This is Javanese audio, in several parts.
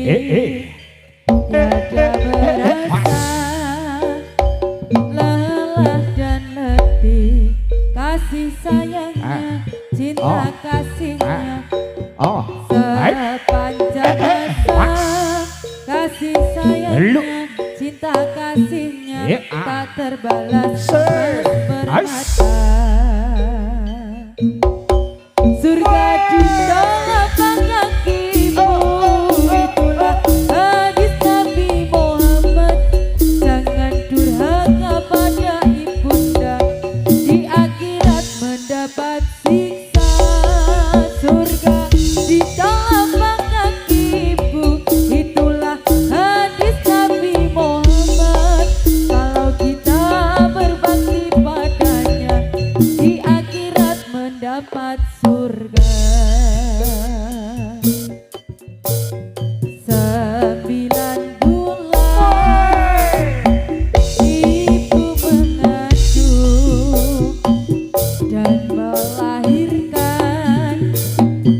tiada berasa lelah dan letih kasih sayangnya cinta kasihnya sepanjang masa kasih sayangnya cinta kasihnya tak terbalas bermata surga di telapak kakimu itulah hadis Nabi Muhammad jangan durhaka pada ibunda di akhirat mendapat siksa surga di telapak kakimu itulah hadis Nabi Muhammad kalau kita berbakti padanya di akhirat mendapat surga 9 bulan ibu mengandung dan melahirkan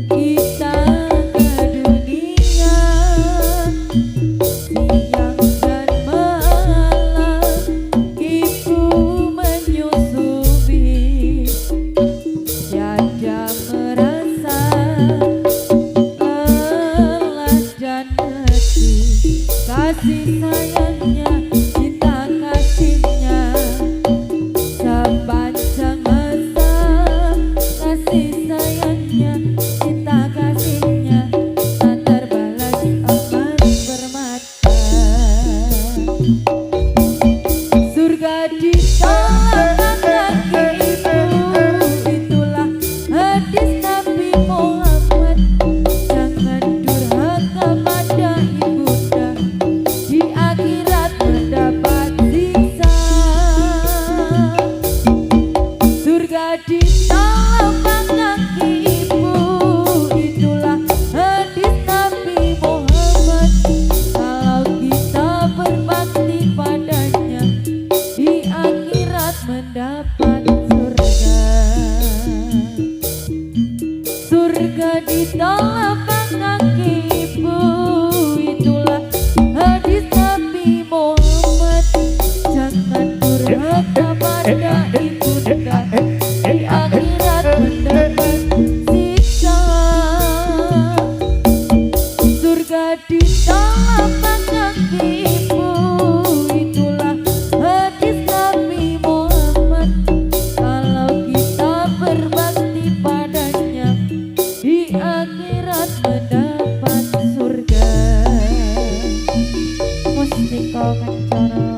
kita ke dunia siang dan malam ibu menyusui tiada merasa lelah dan letih kasih sayangnya cinta kasihnya sepanjang masa kasih sayangnya cinta kasihnya tak terbalas aman bermata surga di telapak kakimu itulah hadis Nabi Muhammad jangan durhaka pada ibunda di akhirat mendapat siksa surga di telapak kakimu itulah hadis Nabi Muhammad kalau kita berbakti padanya di akhirat mendapat surga surga di telapak kakimu itulah hadis Nabi Muhammad jangan durhaka pada ibunda di akhirat mendapat siksa surga di telapak kakimu itulah hadis Nabi Muhammad kalau kita berbakti padanya di akhirat mendapat surga Mustika Kencana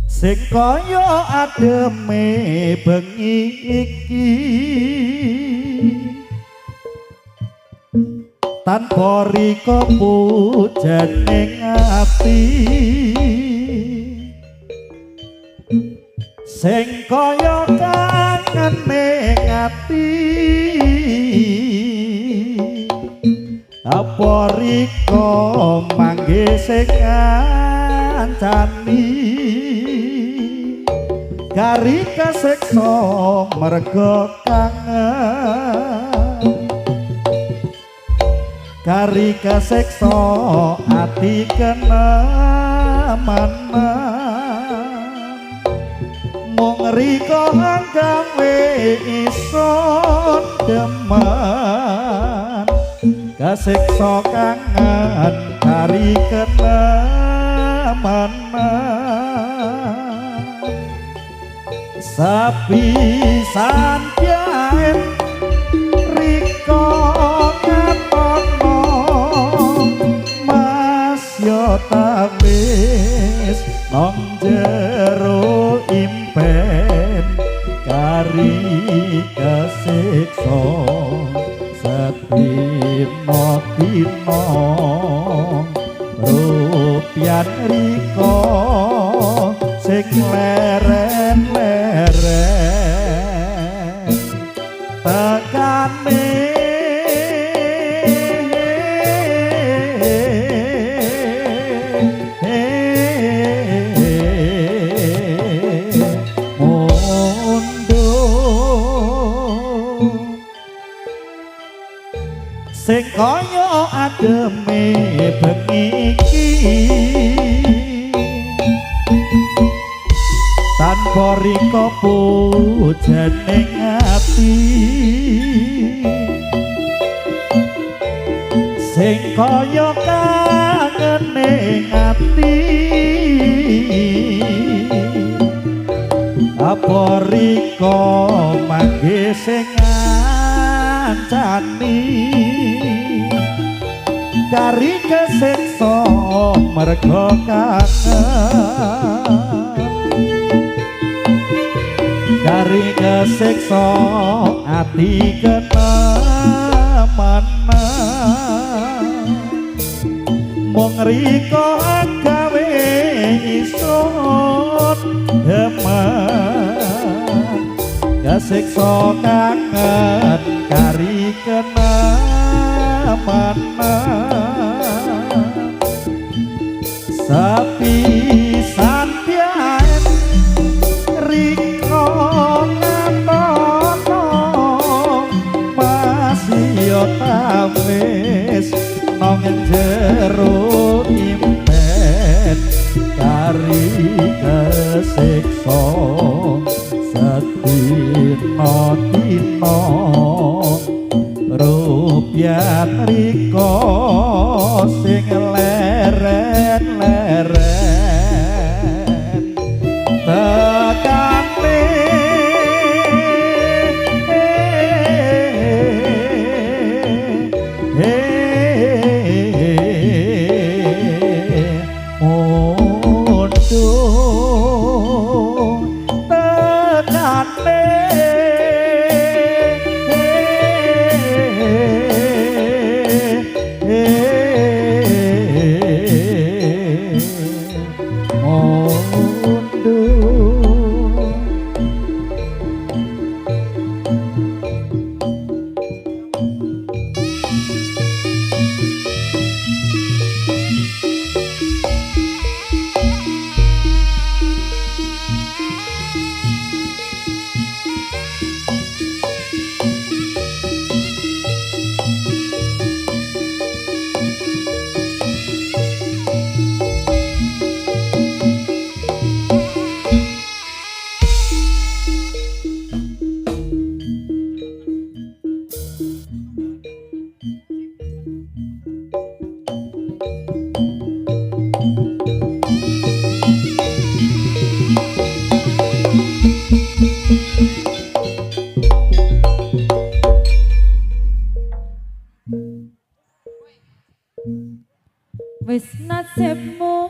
sing kaya ademe bengi iki tanpa rika pujan ning ati sing kaya kangen ning ati apa rika mangke sing kancani kari kaseksa merga kangen kari kaseksa ati kena mana mung riko gawe ison demen kasiksa kangen kari kenemen sepisan jaen riko ngatono mas yo tawis nang jero impen kari kesiksa setino tino rupian riko sing leren-leren tekane sing kaya ademe bengi iki tanpa riko pujaning ati sing kaya kangening ati apa riko mangke sing ngancani kari kesiksa merga kangen kari kesiksa ati kenemen mung riko gawe isun demen kesiksa kangen kari kenemen sepisan pian riko ngatono masih tawis nang jero impen kari kesiksa setino tino rupian riko sing leren-leren tekane mundur tekane wis nasibmu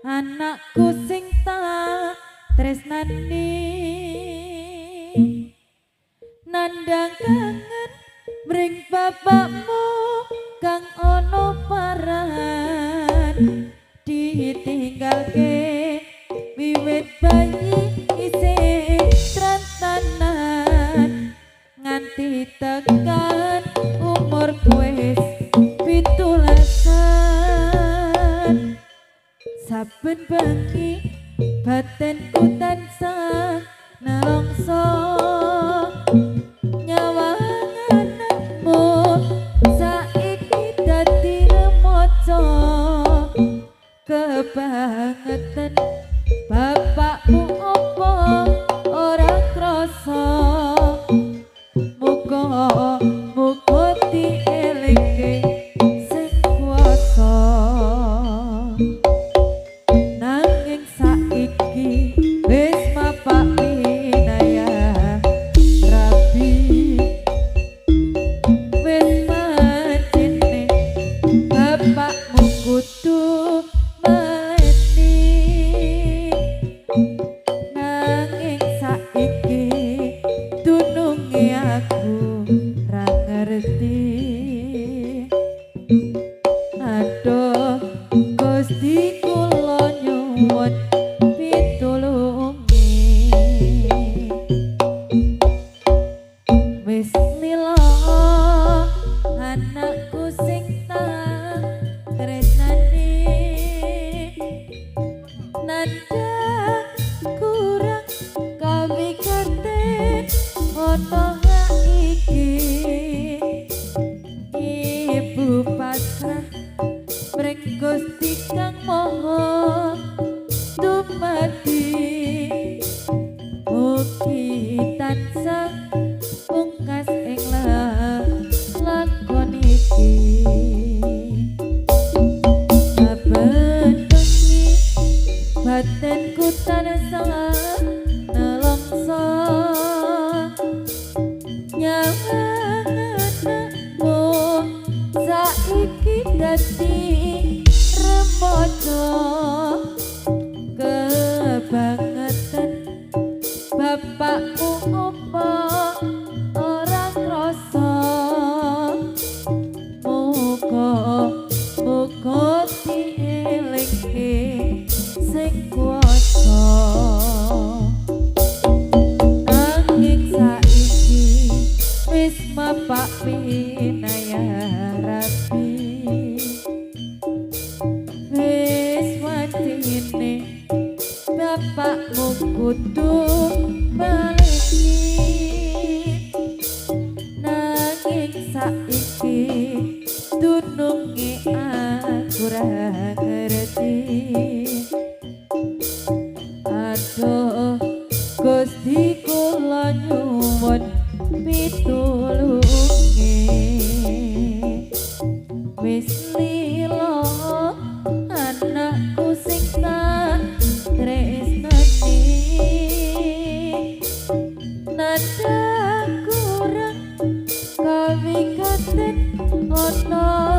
anakku sing tak tresnani nandang kangen mring bapakmu kang ono paran ditinggalke wiwit bayi isih trantanan nganti tekan umur wis 17 saben bengi batinku tansah nelongso nyawanganmu saiki dadi remoco kebangetan bapakmu opo nanging saiki dununge aku ra ngerti. Aduh Gusti kula nyuwun pitulunge. Wis mila anakku sing tak tresnani, nanda kurang kawigate ana iki. Ibu pasrah mring Gusti kang maha dumadi, mugi tansah pungkas ing lakon iki. Saben bengi batinku tansah nelongso nyanganmu saiki dadi remaja. Kebangetan bapakmu apa ora krasa, muga dielingke sing kuwasa. Nanging saiki wis mapak pinayarapi, wis watine bapakmu kudu baleni. Nanging saiki dununge aku ra ngerti. Aduh Gusti kula nyuwun pitulunge. Wis lila anakku sing tak tresnani, nanda kurang kawigatan ana